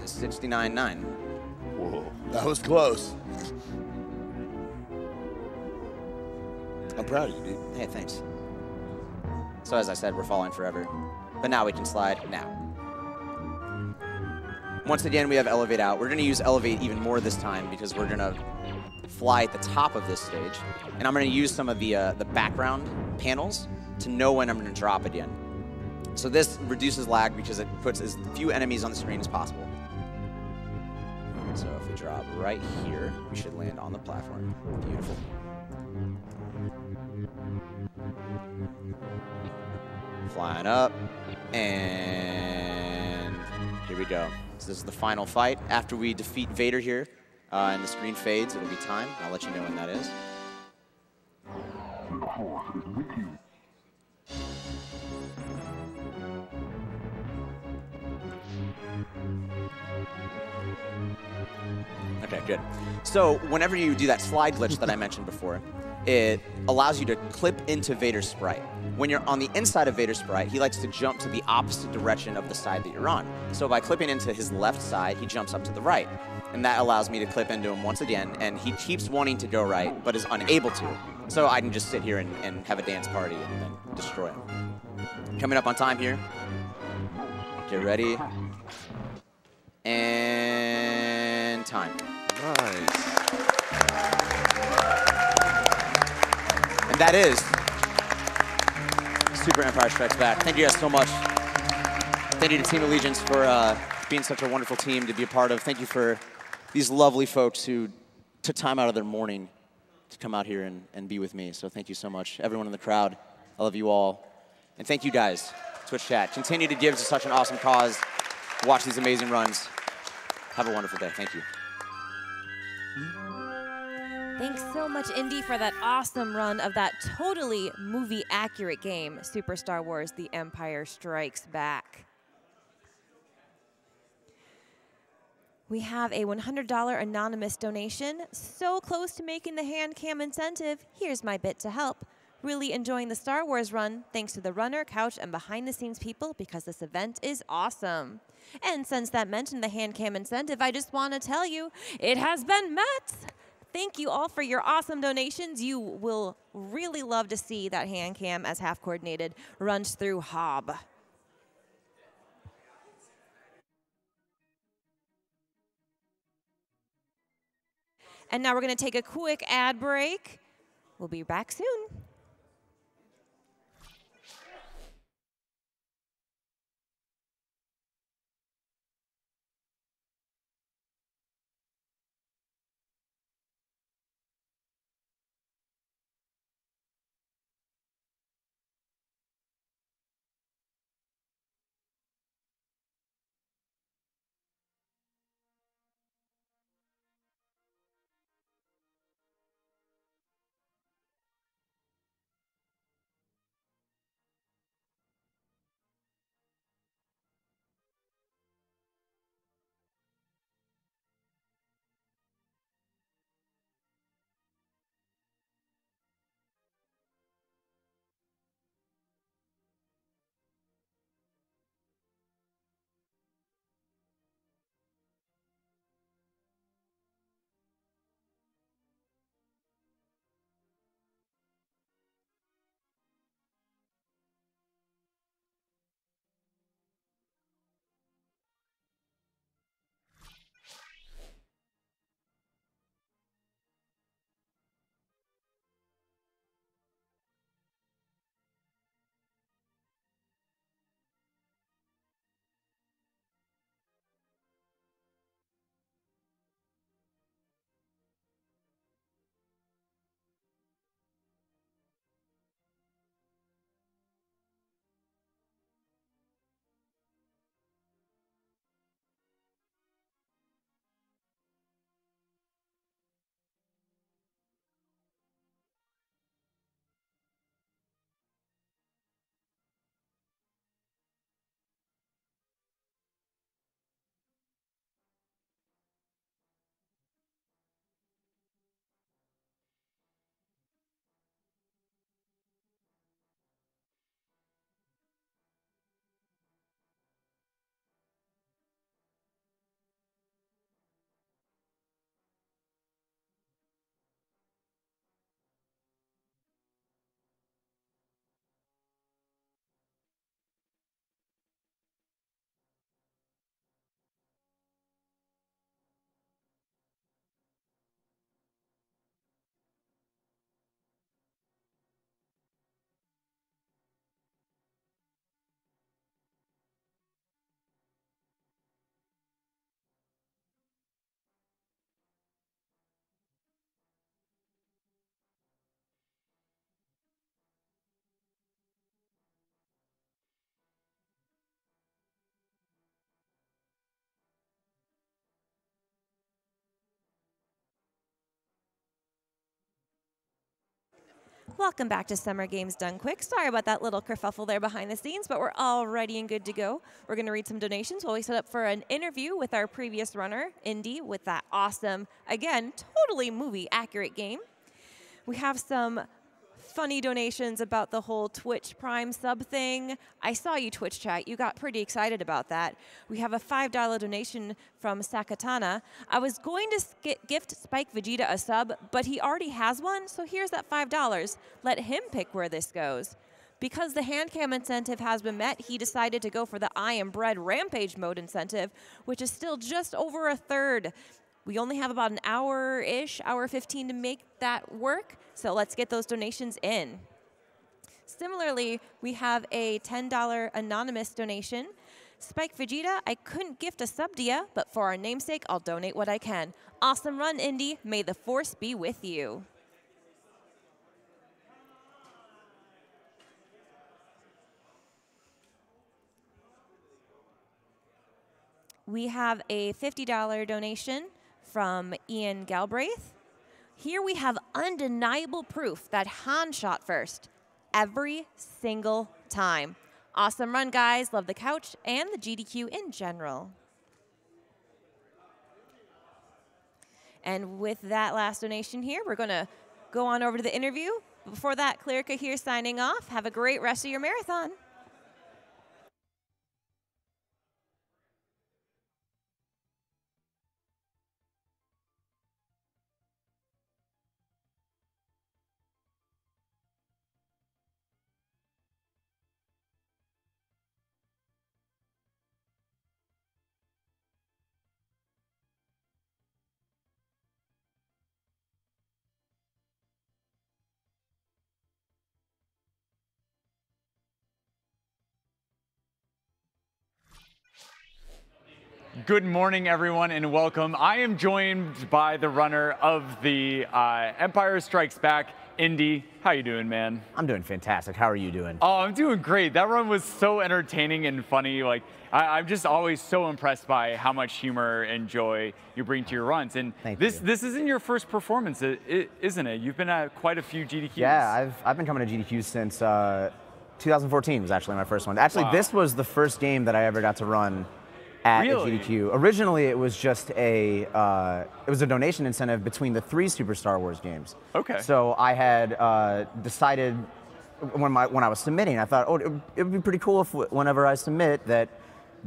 69-9. Whoa. That was close. I'm proud of you, dude. Hey, thanks. So as I said, we're falling forever. But now we can slide now. Once again, we have elevate out. We're gonna use elevate even more this time because we're gonna fly at the top of this stage. And I'm gonna use some of the background panels to know when I'm gonna drop again. So this reduces lag because it puts as few enemies on the screen as possible. So if we drop right here, we should land on the platform. Beautiful. Flying up, and here we go. So this is the final fight. After we defeat Vader here, and the screen fades, it'll be time. I'll let you know when that is. Okay, good. So whenever you do that slide glitch that I mentioned before, it allows you to clip into Vader's sprite. When you're on the inside of Vader's sprite, he likes to jump to the opposite direction of the side that you're on. So by clipping into his left side, he jumps up to the right. And that allows me to clip into him once again, and he keeps wanting to go right, but is unable to. So I can just sit here and have a dance party and then destroy him. Coming up on time here. Get ready. And time. Nice. And that is Super Empire Strikes Back. Thank you guys so much. Thank you to Team Allegiance for being such a wonderful team to be a part of. Thank you for these lovely folks who took time out of their morning to come out here and be with me. So thank you so much. Everyone in the crowd, I love you all. And thank you guys, Twitch chat. Continue to give to such an awesome cause. Watch these amazing runs. Have a wonderful day. Thank you. Thanks so much, Indy, for that awesome run of that totally movie-accurate game, Super Star Wars: The Empire Strikes Back. We have a $100 anonymous donation. So close to making the hand cam incentive. Here's my bit to help. Really enjoying the Star Wars run, thanks to the runner, couch, and behind-the-scenes people, because this event is awesome. And since that mentioned the hand cam incentive, I just want to tell you, it has been met. Thank you all for your awesome donations. You will really love to see that hand cam as half coordinated runs through Hob. And now we're going to take a quick ad break. We'll be back soon. Welcome back to Summer Games Done Quick. Sorry about that little kerfuffle there behind the scenes, but we're all ready and good to go. We're going to read some donations while we set up for an interview with our previous runner, Indy, with that awesome, again, totally movie-accurate game. We have some funny donations about the whole Twitch Prime sub thing. I saw you Twitch chat. You got pretty excited about that. We have a $5 donation from Sakatana. I was going to gift Spike Vegeta a sub, but he already has one, so here's that $5. Let him pick where this goes. Because the hand cam incentive has been met, he decided to go for the I Am Bread Rampage mode incentive, which is still just over a third. We only have about an hour-ish, hour 15 to make that work, so let's get those donations in. Similarly, we have a $10 anonymous donation. Spike Vegeta, I couldn't gift a sub to ya, but for our namesake, I'll donate what I can. Awesome run, Indy. May the force be with you. We have a $50 donation from Ian Galbraith. Here we have undeniable proof that Han shot first every single time. Awesome run, guys. Love the couch and the GDQ in general. And with that last donation here, we're going to go on over to the interview. Before that, Klerica here signing off. Have a great rest of your marathon. good morning, everyone, and welcome. I am joined by the runner of the Empire Strikes Back Indy. How you doing, man? I'm doing fantastic. How are you doing? Oh, I'm doing great. That run was so entertaining and funny. Like, I'm just always so impressed by how much humor and joy you bring to your runs. And this isn't your first performance, isn't it? You've been at quite a few GDQs. Yeah, I've been coming to GDQs since 2014 was actually my first one. Actually, this was the first game that I ever got to run at a GDQ. Originally, it was just a donation incentive between the 3 Super Star Wars games. Okay. So I had decided when I was submitting, I thought, oh, it would be pretty cool if whenever I submit that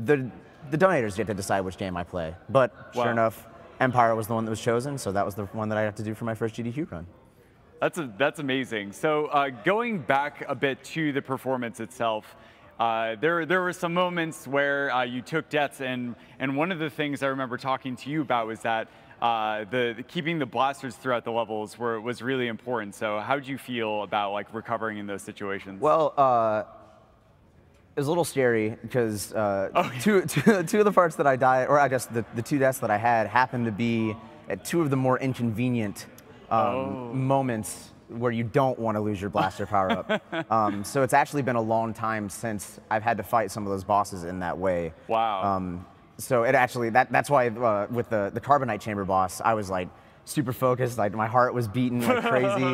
the donators get to decide which game I play. But sure enough, Empire was the one that was chosen, so that was the one that I got to do for my first GDQ run. That's amazing. So going back a bit to the performance itself, there were some moments where you took deaths, and one of the things I remember talking to you about was that keeping the blasters throughout the levels was really important. So how did you feel about like recovering in those situations? Well, it was a little scary because two of the parts that I died, or I guess the 2 deaths that I had happened to be at 2 of the more inconvenient moments where you don't want to lose your blaster power-up. So it's actually been a long time since I've had to fight some of those bosses in that way. Wow. So it actually, that's why with the Carbonite Chamber boss, I was like super focused, like my heart was beating like crazy,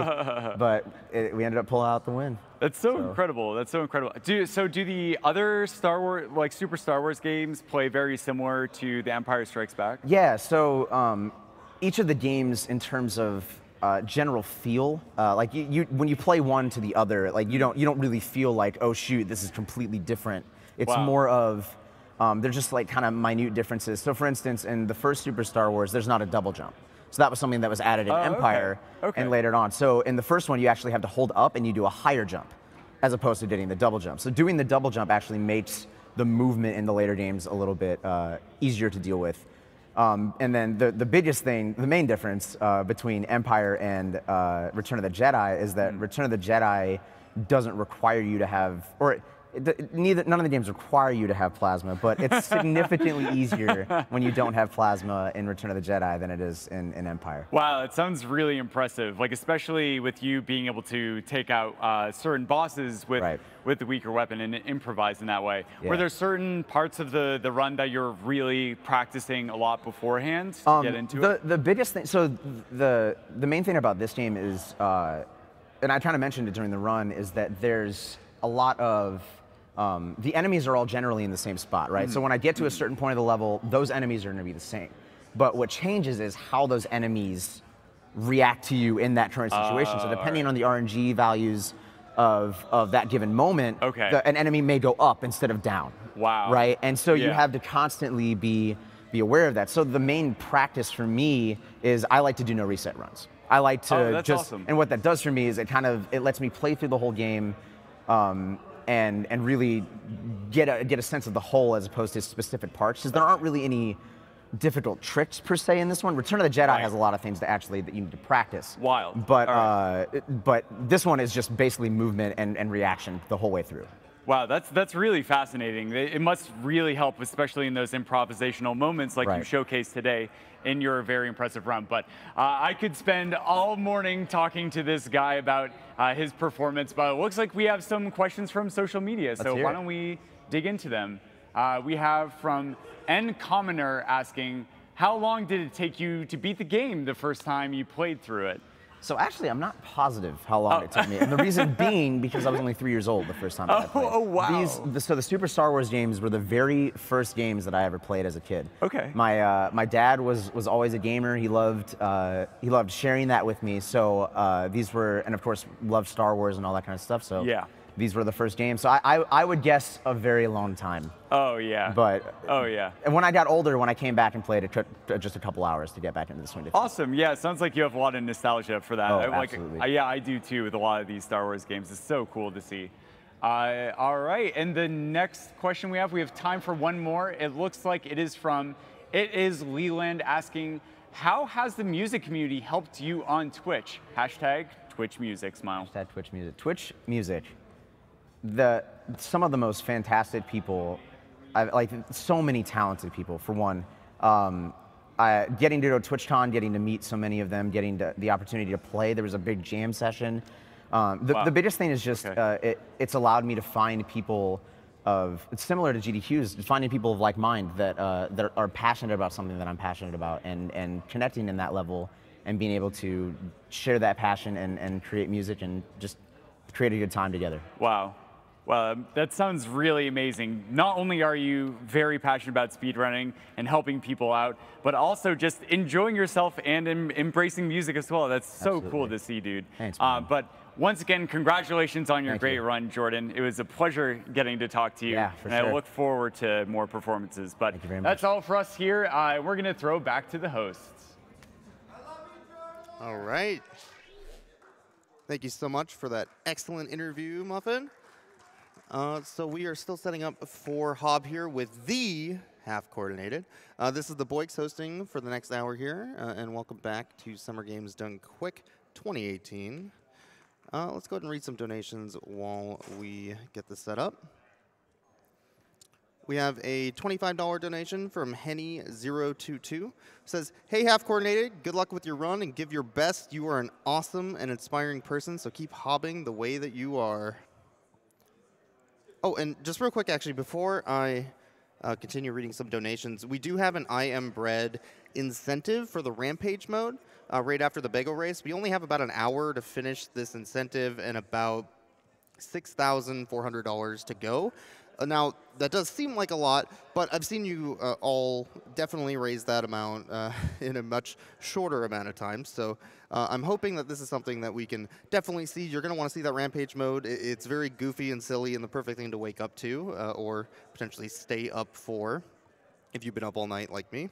but we ended up pulling out the win. That's so incredible. That's so incredible. Do the other Star Wars, like Super Star Wars games, play very similar to The Empire Strikes Back? Yeah, so each of the games in terms of general feel, like when you play one to the other, like you don't really feel like, oh shoot, this is completely different. It's more of they're just like kind of minute differences. So for instance, in the first Super Star Wars, there's not a double jump. So that was something that was added in Empire and later on. So in the first one, you actually have to hold up and you do a higher jump as opposed to doing the double jump. So doing the double jump actually makes the movement in the later games a little bit easier to deal with. And then the biggest thing, the main difference between Empire and Return of the Jedi is that Return of the Jedi doesn't require you to have, or none of the games require you to have plasma, but it's significantly easier when you don't have plasma in Return of the Jedi than it is in Empire. Wow, it sounds really impressive. Like especially with you being able to take out certain bosses with the weaker weapon and improvise in that way. Yeah. Were there certain parts of the run that you're really practicing a lot beforehand to get into it? The biggest thing, so the main thing about this game is, and I kind of mentioned it during the run, is that there's a lot of the enemies are all generally in the same spot, right? So when I get to a certain point of the level, those enemies are going to be the same. But what changes is how those enemies react to you in that current situation. So depending on the RNG values of that given moment, an enemy may go up instead of down. Wow. Right? And so you have to constantly be aware of that. So the main practice for me is I like to do no reset runs. I like to and what that does for me is it lets me play through the whole game and really get a sense of the whole as opposed to specific parts, because there aren't really any difficult tricks per se in this one. Return of the Jedi has a lot of things that you need to practice. Wild. But this one is just basically movement and reaction the whole way through. Wow, that's really fascinating. It must really help, especially in those improvisational moments like you showcased today in your very impressive run. But I could spend all morning talking to this guy about his performance, but it looks like we have some questions from social media. So why don't we dig into them? We have from N Commoner asking, how long did it take you to beat the game the first time you played through it? So actually, I'm not positive how long it took me, and the reason being because I was only 3 years old the first time I played. Oh, wow. So the Super Star Wars games were the very first games that I ever played as a kid. Okay. My dad was always a gamer. He loved sharing that with me. So these were, and of course, loved Star Wars and all that kind of stuff. So these were the first games. So I would guess a very long time. Oh, yeah. But and when I got older, when I came back and played, it took just a couple hours to get back into the swing of things. Awesome. Yeah, it sounds like you have a lot of nostalgia for that. Oh, absolutely. Yeah, I do too with a lot of these Star Wars games. It's so cool to see. All right, and the next question we have time for one more. It looks like it is Leland asking, how has the music community helped you on Twitch? Hashtag Twitch Music, smile. Hashtag Twitch Music. Twitch Music. Some of the most fantastic people like so many talented people. For one, getting to go to TwitchCon, getting to meet so many of them, getting the opportunity to play. There was a big jam session. The biggest thing is just it's allowed me to find people it's similar to GDQ's, finding people of like mind that are passionate about something that I'm passionate about, and connecting in that level and being able to share that passion and create music and just create a good time together. Wow. Well, that sounds really amazing. Not only are you very passionate about speedrunning and helping people out, but also just enjoying yourself and embracing music as well. That's so cool to see, dude. Thanks, but once again, congratulations on your great run, Jordan. It was a pleasure getting to talk to you. Yeah, for and sure. I look forward to more performances. But Thank you very that's much. all for us here. We're going to throw back to the hosts. All right. Thank you so much for that excellent interview, Muffin. So we are still setting up for Hob here with the Half Coordinated. This is the Boix hosting for the next hour here, and welcome back to Summer Games Done Quick 2018. Let's go ahead and read some donations while we get this set up. We have a $25 donation from Henny022. Says, hey, Half Coordinated, good luck with your run and give your best. You are an awesome and inspiring person, so keep hobbing the way that you are. Oh, and just real quick, actually, before I continue reading some donations, we do have an I Am Bread incentive for the Rampage mode right after the bagel race. We only have about an hour to finish this incentive and about $6,400 to go. Now, that does seem like a lot, but I've seen you all definitely raise that amount in a much shorter amount of time. So I'm hoping that this is something that we can definitely see. You're going to want to see that Rampage mode. It's very goofy and silly and the perfect thing to wake up to or potentially stay up for if you've been up all night like me.